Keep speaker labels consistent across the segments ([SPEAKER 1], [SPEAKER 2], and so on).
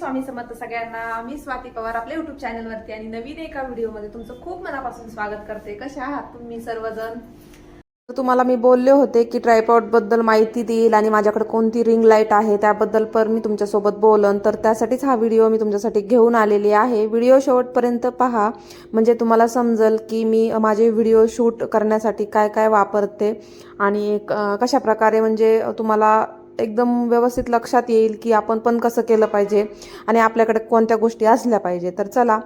[SPEAKER 1] स्वामी समर्थ सगळ्यांना. मी स्वाती पवार आपल्या युट्यूब चॅनलवरती आणि नवीन एका व्हिडिओमध्ये तुमचं खूप मनापासून स्वागत करते. कसे आहात तुम्ही सर्वजण?
[SPEAKER 2] तुम्हाला मी बोलले होते की ट्रायपॉड बद्दल माहिती देईल आणि माझ्याकडे कोणती रिंग लाईट आहे त्याबद्दल पण मी तुमच्यासोबत बोलन. तर त्यासाठीच हा व्हिडिओ मी तुमच्यासाठी घेऊन आलेली आहे. व्हिडिओ शेवटपर्यंत पहा, म्हणजे तुम्हाला समजेल की मी माझे व्हिडिओ शूट करण्यासाठी काय काय वापरते आणि कशा प्रकारे म्हणजे तुम्हाला एकदम व्यवस्थित लक्षात येईल की आपण पण कसं केलं पाहिजे आणि आपल्याकडे कोणत्या गोष्टी असल्या पाहिजे. तर चला,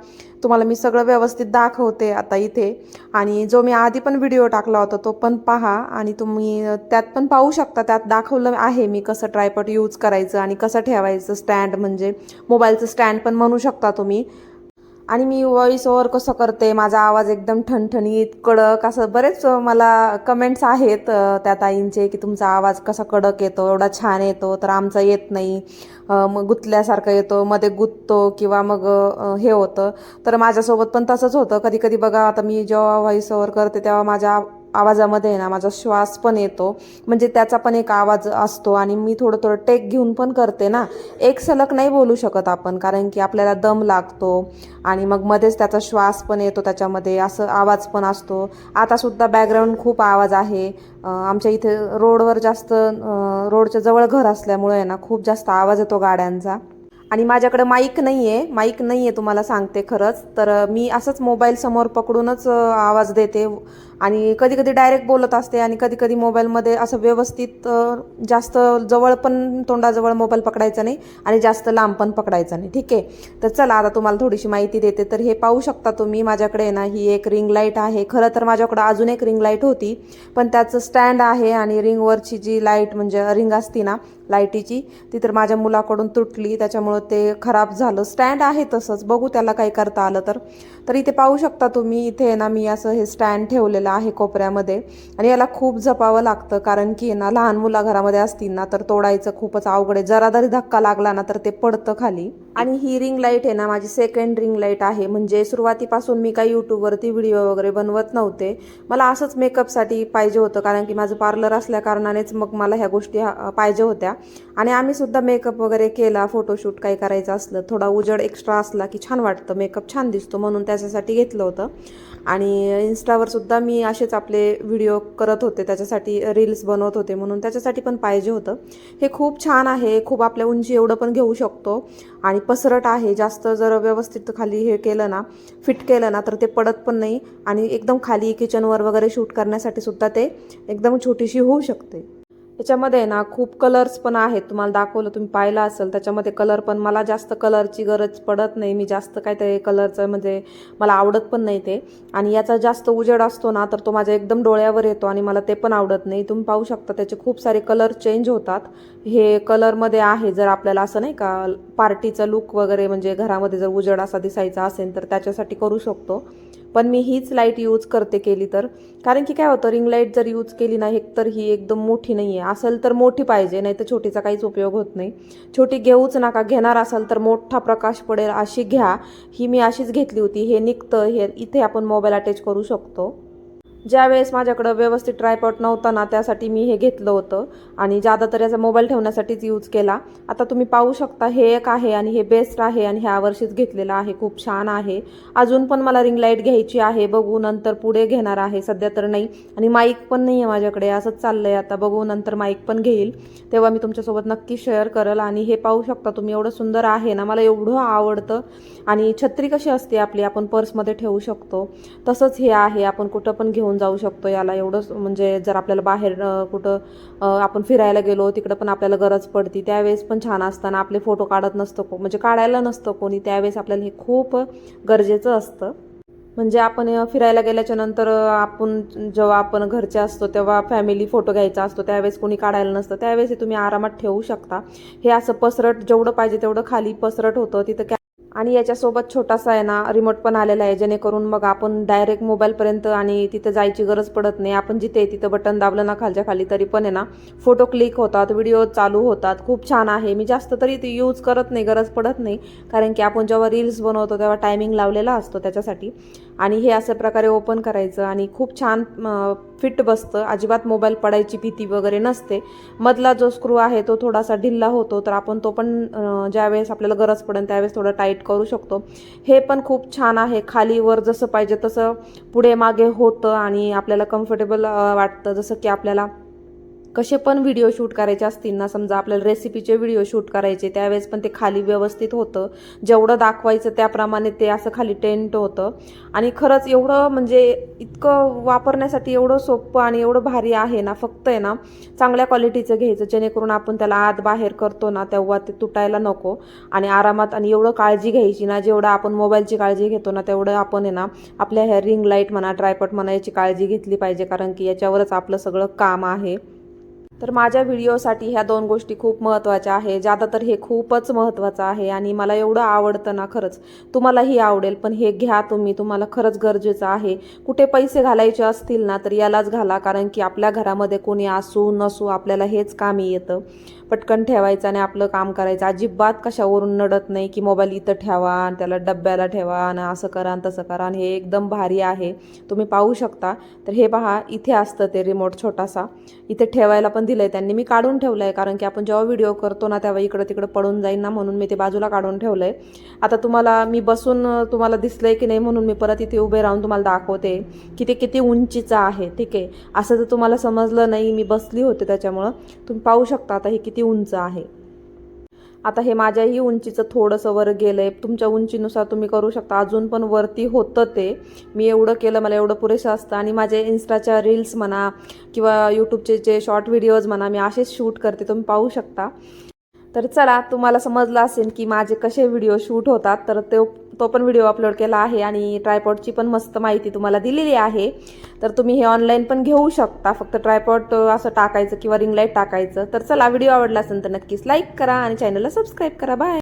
[SPEAKER 2] तुम्हाला मी सगळं व्यवस्थित दाखवते आता इथे. आणि जो मी आधी पण व्हिडिओ टाकला होता तो पण पहा आणि तुम्ही त्यात पण पाहू शकता. त्यात दाखवलं आहे मी कसं ट्रायपॉड यूज करायचं आणि कसं ठेवायचं. स्टँड म्हणजे मोबाईलचं स्टँड पण म्हणू शकता तुम्ही. आणि मी व्हॉइस ओव्हर कसं करते, माझा आवाज एकदम ठणठणीत कडक असं बरेच मला कमेंट्स आहेत त्या ताईंचे की तुमचा आवाज कसा कडक येतो, एवढा छान येतो, तर आमचा येत नाही, मग गुंतल्यासारखं येतो, मध्ये गुंततो किंवा मग हे होतं. तर माझ्यासोबत पण तसंच होतं कधी कधी. बघा आता मी जेव्हा व्हॉइस ओव्हर करते तेव्हा माझ्या आवाजामध्ये ना माझा श्वास पण येतो, म्हणजे त्याचा पण एक आवाज असतो. आणि मी थोडं थोडं टेक घेऊन पण करते ना, एक सलग नाही बोलू शकत आपण, कारण की आपल्याला दम लागतो आणि मग मध्येच त्याचा श्वास पण येतो त्याच्यामध्ये, असं आवाज पण असतो. आता सुद्धा बॅकग्राऊंड खूप आवाज आहे. आमच्या इथे रोडवर जास्त रोडच्या जवळ घर असल्यामुळे ना खूप जास्त आवाज येतो गाड्यांचा. आणि माझ्याकडे माईक नाही आहे तुम्हाला सांगते खरंच. तर मी असंच मोबाईल समोर पकडूनच आवाज देते आणि कधी कधी डायरेक्ट बोलत असते आणि कधी कधी मोबाईलमध्ये असं व्यवस्थित जास्त जवळ पण तोंडाजवळ मोबाईल पकडायचा नाही आणि जास्त लांब पण पकडायचा नाही. ठीक आहे, तर चला आता तुम्हाला थोडीशी माहिती देते. तर हे पाहू शकता तुम्ही, माझ्याकडे ना ही एक रिंग लाईट आहे. खरं तर माझ्याकडे अजून एक रिंग लाईट होती, पण त्याचं स्टँड आहे आणि रिंगवरची जी लाईट म्हणजे रिंग असती ना लाईटीची, ती तर माझ्या मुलाकडून तुटली, त्याच्यामुळं ते खराब झालं. स्टँड आहे तसंच, बघू त्याला काही करता आलं तर इथे पाहू शकता तुम्ही. इथे ना मी असं हे स्टँड ठेवलेलं आहे कोपऱ्यामध्ये आणि याला खूप जपावं लागतं, कारण की ना लहान मुलं घरामध्ये असतील ना तर तोडायचं खूपच अवघड आहे. जरा जरी धक्का लागला ना तर ते पडतं खाली. आणि ही रिंग लाईट आहे ना माझी सेकंड रिंग लाईट आहे. म्हणजे सुरुवातीपासून मी काही यूट्यूबवरती व्हिडिओ वगैरे बनवत नव्हते, मला असंच मेकअपसाठी पाहिजे होतं, कारण की माझं पार्लर असल्या कारणानेच मग मला ह्या गोष्टी पाहिजे होत्या. आणि आम्ही सुद्धा मेकअप वगैरे केला, फोटोशूट काही करायचं असलं, थोडा उजेड एक्स्ट्रा असला की छान वाटतं, मेकअप छान दिसतो, म्हणून त्याच्यासाठी घेतलं होतं. आणि इन्स्टावर सुद्धा मी असेच आपले व्हिडिओ करत होते, त्याच्यासाठी रील्स बनवत होते, म्हणून त्याच्यासाठी पण पाहिजे होतं. हे खूप छान आहे, खूप आपल्या उंची एवढं पण घेऊ शकतो आणि पसरट आहे. जास्त जर व्यवस्थित खाली हे केलं ना, फिट केलं ना तर ते पडत पण नाही आणि एकदम खाली किचनवर वगैरे शूट करण्यासाठी सुद्धा ते एकदम छोटीशी होऊ शकते. त्याच्यामध्ये ना खूप कलर्स पण आहेत, तुम्हाला दाखवलं, तुम्ही पाहिलं असेल. त्याच्यामध्ये कलर पण, मला जास्त कलरची गरज पडत नाही, मी जास्त काय ते कलरचं म्हणजे मला आवडत पण नाही ते. आणि याचा जास्त उजेड असतो ना तर तो माझ्या एकदम डोळ्यावर येतो आणि मला ते पण आवडत नाही. तुम्ही पाहू शकता त्याचे खूप सारे कलर चेंज होतात. हे कलरमध्ये आहे, जर आपल्याला असं नाही का पार्टीचा लुक वगैरे म्हणजे घरामध्ये जर उजेड असा दिसायचा असेल तर त्याच्यासाठी करू शकतो. पण मी हीच लाईट यूज करते केली तर, कारण की काय होतं, रिंग लाईट जर यूज केली ना एक तर ही एकदम मोठी नाही आहे, असेल तर मोठी पाहिजे, नाही तर छोटीचा काहीच उपयोग होत नाही. छोटी घेऊच नका, घेणार असाल तर मोठा प्रकाश पडेल अशी घ्या. ही मी अशीच घेतली होती. हे निघतं, हे इथे आपण मोबाईल अटॅच करू शकतो. ज्यावेळेस माझ्याकडं व्यवस्थित ट्रायपॉड नव्हता ना त्यासाठी मी हे घेतलं होतं आणि ज्यादा तर याचा मोबाईल ठेवण्यासाठीच यूज केला. आता तुम्ही पाहू शकता हे एक आहे आणि हे बेस्ट आहे आणि ह्या वर्षीच घेतलेलं आहे, खूप छान आहे. अजून पण मला रिंग लाईट घ्यायची आहे, बघू नंतर पुढे घेणार आहे, सध्या तर नाही. आणि माईक पण नाही आहे माझ्याकडे, असंच चाललंय. आता बघू नंतर माईक पण घेईल तेव्हा मी तुमच्यासोबत नक्की शेअर करेल. आणि हे पाहू शकता तुम्ही, एवढं सुंदर आहे ना, मला एवढं आवडतं. आणि छत्री कशी असते आपली, आपण पर्समध्ये ठेवू शकतो, तसंच हे आहे, आपण कुठं पण घेऊन जाऊ शकतो याला. एवढं म्हणजे जर आपल्याला बाहेर कुठं आपण फिरायला गेलो तिकडं पण आपल्याला गरज पडती, त्यावेळेस पण छान असताना आपले फोटो काढत नसतं म्हणजे काढायला नसतं कोणी, त्यावेळेस आपल्याला हे खूप गरजेचं असतं. म्हणजे आपण फिरायला गेल्याच्या नंतर आपण जेव्हा आपण घरचे असतो तेव्हा फॅमिली फोटो घ्यायचा असतो, त्यावेळेस कोणी काढायला नसतं, त्यावेळेस तुम्ही आरामात ठेवू शकता. हे असं पसरट जेवढं पाहिजे तेवढं खाली पसरट होतं तिथं. आणि याच्यासोबत छोटासा आहे ना रिमोट पण आलेला आहे, जेणेकरून मग आपण डायरेक्ट मोबाईलपर्यंत आणि तिथं जायची गरज पडत नाही. आपण जिथे तिथं बटन दाबलं ना खालच्या खाली तरी पण आहे ना फोटो क्लिक होतात, व्हिडिओ चालू होतात. खूप छान आहे. मी जास्त तरी ते यूज करत नाही, गरज पडत नाही, कारण की आपण जेव्हा रील्स बनवतो तेव्हा टायमिंग लावलेला असतो त्याच्यासाठी. आणि हे अशा प्रकारे ओपन करायचं आणि खूप छान फिट बसतं. अजिबात मोबाईल पडायची भीती वगैरे नसते. मधला जो स्क्रू आहे तो थोडासा ढिल्ला होतो, तर आपण तो पण ज्यावेळेस आपल्याला गरज पडेल त्यावेळेस थोडं टाईट करू शकतो. हे पण खूप छान आहे. खाली वर जसं पाहिजे तसं पुढे मागे होतं आणि आपल्याला कम्फर्टेबल वाटतं. जसं की आपल्याला कसे पण व्हिडिओ शूट करायचे असतील ना, समजा आपल्याला रेसिपीचे व्हिडिओ शूट करायचे त्यावेळेस पण ते खाली व्यवस्थित होतं. जेवढं दाखवायचं त्याप्रमाणे ते असं खाली टेंट होतं. आणि खरंच एवढं म्हणजे इतकं वापरण्यासाठी एवढं सोपं आणि एवढं भारी आहे ना. फक्त आहे ना चांगल्या क्वालिटीचं घ्यायचं, जेणेकरून आपण त्याला आत बाहेर करतो ना तेव्हा ते तुटायला नको. आणि आरामात आणि एवढं काळजी घ्यायची ना, जेवढं आपण मोबाईलची काळजी घेतो ना तेवढं आपण आहे ना आपल्या ह्या रिंग लाईट म्हणा, ट्रायपॉड म्हणा, याची काळजी घेतली पाहिजे, कारण की याच्यावरच आपलं सगळं काम आहे. तर माझ्या व्हिडिओसाठी ह्या 2 गोष्टी खूप महत्त्वाच्या आहे. ज्यादा तर हे खूपच महत्त्वाचं आहे आणि मला एवढं आवडतं ना, खरंच तुम्हालाही आवडेल. पण हे घ्या तुम्ही, तुम्हाला खरंच गरजेचं आहे. कुठे पैसे घालायचे असतील ना तर यालाच घाला, कारण की आपल्या घरामध्ये कोणी असू नसू आपल्याला हेच कामी येतं. पटकन ठेवायचं आणि आपलं काम करायचं. अजिबात कशावरून नडत नाही की मोबाईल इथं ठेवा आणि त्याला डब्याला ठेवा आणि असं करा आणि तसं करा. आणि हे एकदम भारी आहे, तुम्ही पाहू शकता. तर हे पहा, इथे असतं ते रिमोट छोटासा, इथे ठेवायला पण दिलंय त्यांनी. मी काढून ठेवलंय कारण की आपण जेव्हा व्हिडिओ करतो ना तेव्हा इकडं तिकडं पडून जाईल ना, म्हणून मी ते बाजूला काढून ठेवलंय. आता तुम्हाला मी बसून तुम्हाला दिसलंय की नाही म्हणून मी परत इथे उभे राहून तुम्हाला दाखवते की ते किती उंचीचं आहे. ठीक आहे, असं जर तुम्हाला समजलं नाही, मी बसली होते त्याच्यामुळं. तुम्ही पाहू शकता आता हे किती उंच आहे. आता हे माझ्याही उंचीचं थोडंसं वर गेलंय. तुमच्या उंचीनुसार तुम्ही करू शकता. अजून पण वरती होतं ते. मी एवढं केलं, मला एवढं पुरेसं असतं. आणि माझे इन्स्टाच्या रील्स म्हणा किंवा यूट्यूबचे जे शॉर्ट व्हिडिओज म्हणा, मी असेच शूट करते, तुम्ही पाहू शकता. तर चला, तुम्हाला समजलं असेल की माझे कसे व्हिडिओ शूट होतात, तर तो पण व्हिडिओ अपलोड केला आहे आणि ट्रायपॉडची पण मस्त माहिती तुम्हाला दिलेली आहे. तर तुम्ही हे ऑनलाईन पण घेऊ शकता. फक्त ट्रायपॉड असं टाकायचं किंवा रिंग लाईट टाकायचं. तर चला, व्हिडिओ आवडला असेल तर नक्कीच लाईक करा आणि चॅनलला सबस्क्राईब करा. बाय.